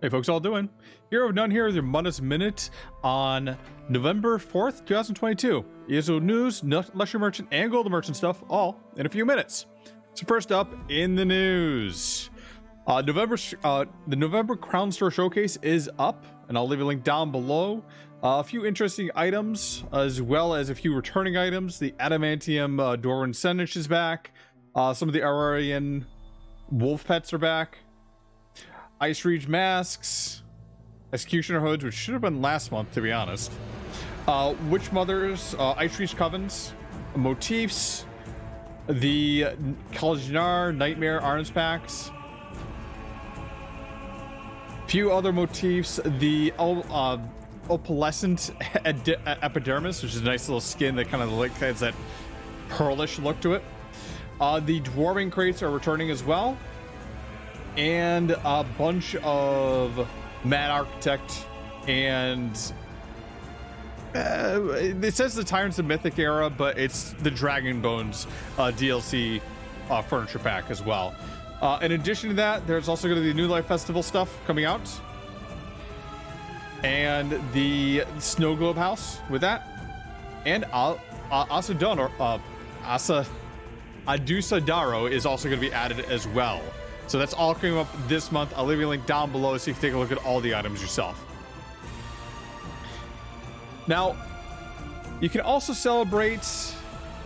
Hey folks, all doing? Hero of None here with your Mundus Minute on November 4th, 2022. ESO news, luxury merchant, and gold merchant stuff, all in a few minutes. So first up in the news, the November Crown Store Showcase is up, and I'll leave a link down below. A few interesting items, as well as a few returning items. The Adamantium Dwarven Senich is back. Some of the Aurorian Wolf Pets are back. Ice Reach masks, Executioner hoods, which should have been last month, to be honest. Witch Mothers, Ice Reach covens, motifs, the Kaljanar Nightmare arms packs, few other motifs, the opalescent epidermis, which is a nice little skin that kind of like has that pearlish look to it. The dwarving crates are returning as well. And a bunch of Mad Architect and it says the Tyrants of Mythic era, but it's the Dragon Bones DLC furniture pack as well. In addition to that, there's also going to be New Life Festival stuff coming out, and the Snow Globe House with that, and Adusadaro is also going to be added as well. So that's all coming up this month. I'll leave you a link down below so you can take a look at all the items yourself. Now, you can also celebrate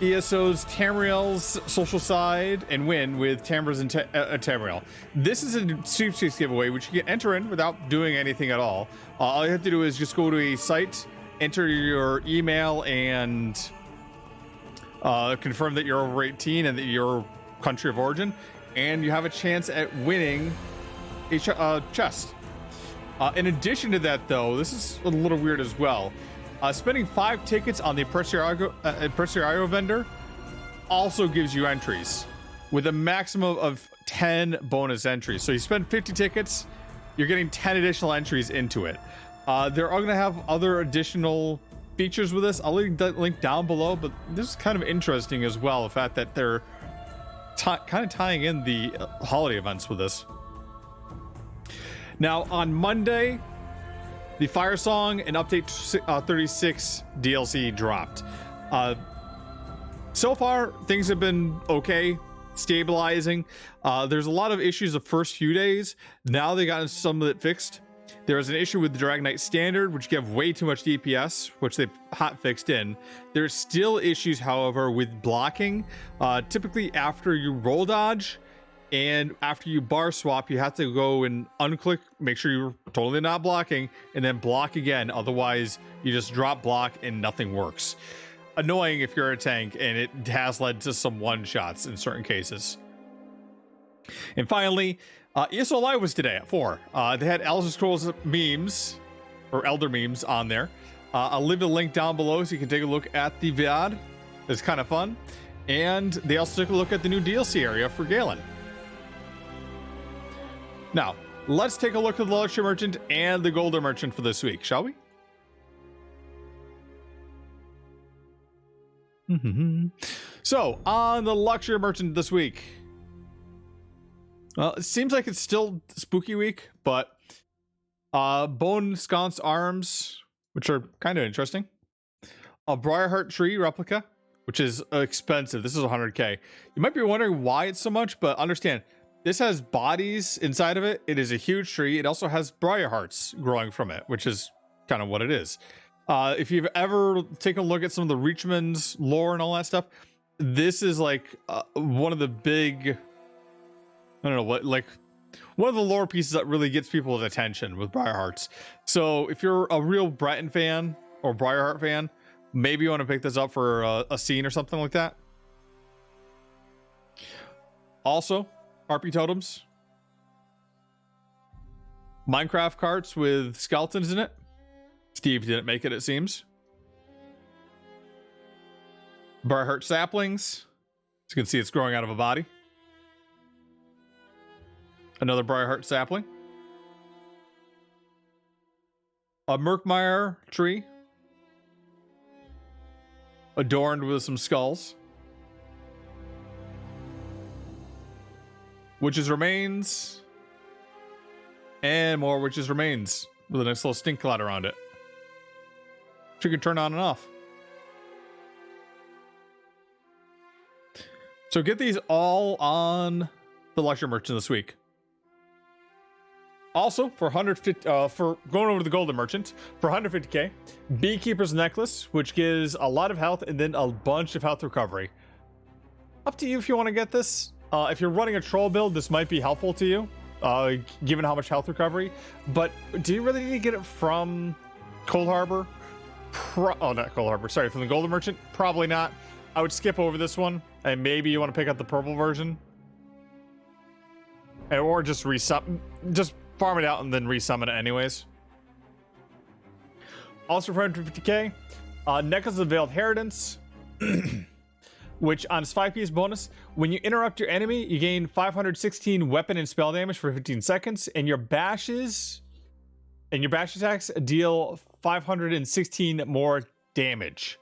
ESO's Tamriel's social side and win with Tamriel's and Tamriel. This is a sweepstakes giveaway, which you can enter in without doing anything at all. All you have to do is just go to a site, enter your email, and confirm that you're over 18 and that you're country of origin, and you have a chance at winning a chest. In addition to that, though, this is a little weird as well. Spending 5 tickets on the Impresario vendor also gives you entries with a maximum of 10 bonus entries. So you spend 50 tickets, you're getting 10 additional entries into it. They're all going to have other additional features with this. I'll leave the link down below, but this is kind of interesting as well, the fact that they're kind of tying in the holiday events with this. Now on Monday, the Firesong and Update 36 DLC dropped. So far, things have been okay, stabilizing. There's a lot of issues the first few days. Now they got some of it fixed. There was an issue with the Dragon Knight Standard, which gave way too much DPS, which they hot fixed in. There's still issues, however, with blocking. Typically after you roll dodge and after you bar swap, you have to go and unclick, make sure you're totally not blocking, and then block again. Otherwise, you just drop block and nothing works. Annoying if you're a tank, and it has led to some one-shots in certain cases. And finally, ESO Live was today at 4. They had Elder Scrolls memes, or Elder memes on there. I'll leave a link down below so you can take a look at the VOD. It's kind of fun. And they also took a look at the new DLC area for Galen. Now, let's take a look at the Luxury Merchant and the Golden Merchant for this week, shall we? So, on the Luxury Merchant this week, well, it seems like it's still spooky week, but bone sconce arms, which are kind of interesting. A Briarheart tree replica, which is expensive. This is 100k. You might be wondering why it's so much, but understand this has bodies inside of it. It is a huge tree. It also has Briarhearts growing from it, which is kind of what it is. If you've ever taken a look at some of the Reachman's lore and all that stuff, this is like one of the big, I don't know what, like one of the lore pieces that really gets people's attention with Briarhearts. So if you're a real Breton fan or Briarheart fan, maybe you want to pick this up for a scene or something like that. Also, Harpy totems, Minecraft carts with skeletons in it. Steve didn't make it, it seems. Briarheart saplings. As you can see, it's growing out of a body. Another Briarheart sapling. A Murkmire tree. Adorned with some skulls. Witches Remains, and more Witches Remains with a nice little stink cloud around it, which you can turn on and off. So get these all on the luxury merchant this week. Also, for 150, for going over to the golden merchant, for 150k, Beekeeper's Necklace, which gives a lot of health and then a bunch of health recovery. Up to you if you want to get this. If you're running a troll build, this might be helpful to you, given how much health recovery. But do you really need to get it from Cold Harbor? Not Cold Harbor. Sorry, from the golden merchant? Probably not. I would skip over this one, and maybe you want to pick up the purple version, or just just farm it out and then resummon it anyways. Also for 150k, Necklace of Veiled Inheritance, which on its 5-piece bonus, when you interrupt your enemy, you gain 516 weapon and spell damage for 15 seconds, and your bash attacks deal 516 more damage.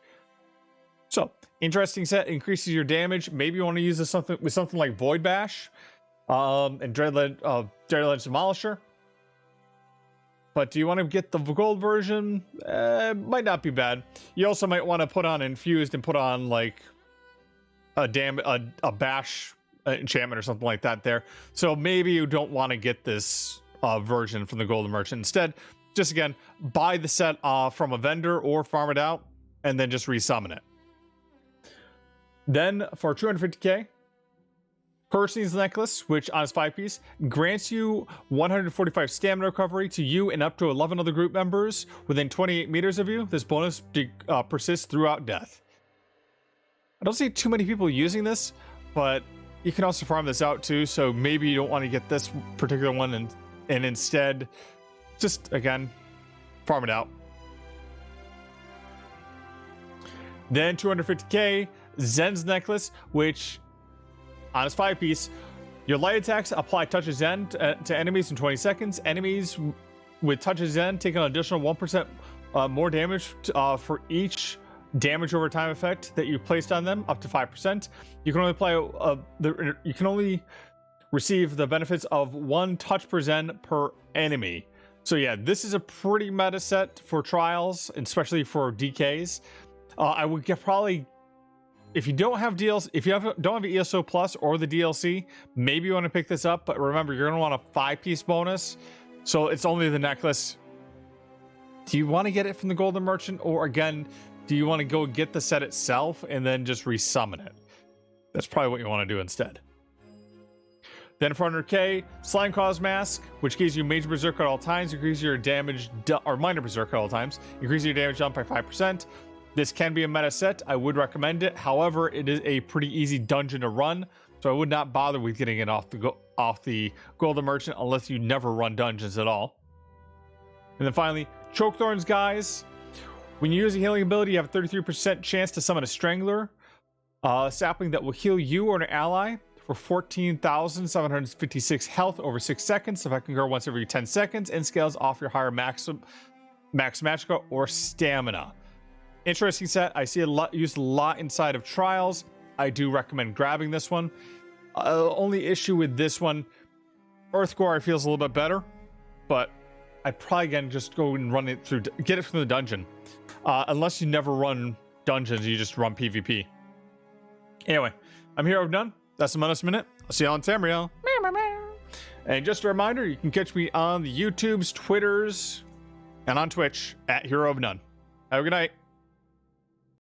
So, interesting set, increases your damage. Maybe you want to use this with something like Void Bash and Dreadledge Demolisher. But do you want to get the gold version? Might not be bad. You also might want to put on Infused and put on like a bash enchantment or something like that there. So maybe you don't want to get this version from the golden merchant. Instead, just again, buy the set from a vendor or farm it out and then just resummon it. Then for 250k, Percy's Necklace, which on its 5-piece, grants you 145 stamina recovery to you and up to 11 other group members within 28 meters of you. This bonus persists throughout death. I don't see too many people using this, but you can also farm this out too, so maybe you don't want to get this particular one and instead just, again, farm it out. Then 250k, Zen's Necklace, which on its 5-piece, your light attacks apply Touch of Zen to enemies in 20 seconds. Enemies with Touch of Zen take an additional 1% more damage for each damage over time effect that you placed on them, up to 5%. You can only receive the benefits of 1 touch per Zen per enemy. So yeah, this is a pretty meta set for trials, especially for DKs. I would probably, if you don't have DLC, if you don't have ESO Plus or the DLC, maybe you want to pick this up. But remember, you're going to want a 5-piece bonus, so it's only the necklace. Do you want to get it from the golden merchant, or again, do you want to go get the set itself and then just resummon it? That's probably what you want to do instead. Then for 100k, Slime Claws Mask, which gives you Major Berserk at all times, increases your damage, or Minor Berserk at all times, increases your damage down by 5%. This can be a meta set. I would recommend it. However, it is a pretty easy dungeon to run, so I would not bother with getting it off the golden merchant unless you never run dungeons at all. And then finally, Chokethorns, guys. When you use a healing ability, you have a 33% chance to summon a Strangler, a sapling that will heal you or an ally for 14,756 health over 6 seconds. If I can go once every 10 seconds, and scales off your higher max magicka or stamina. Interesting set. I see used a lot inside of trials. I do recommend grabbing this one. Only issue with this one, Earthgore feels a little bit better, but I'd probably again just go and run it through, get it from the dungeon. Unless you never run dungeons, you just run PvP. Anyway, I'm Hero of None. That's the Mundus Minute. I'll see you on Tamriel. And just a reminder, you can catch me on the YouTubes, Twitters, and on Twitch at Hero of None. Have a good night.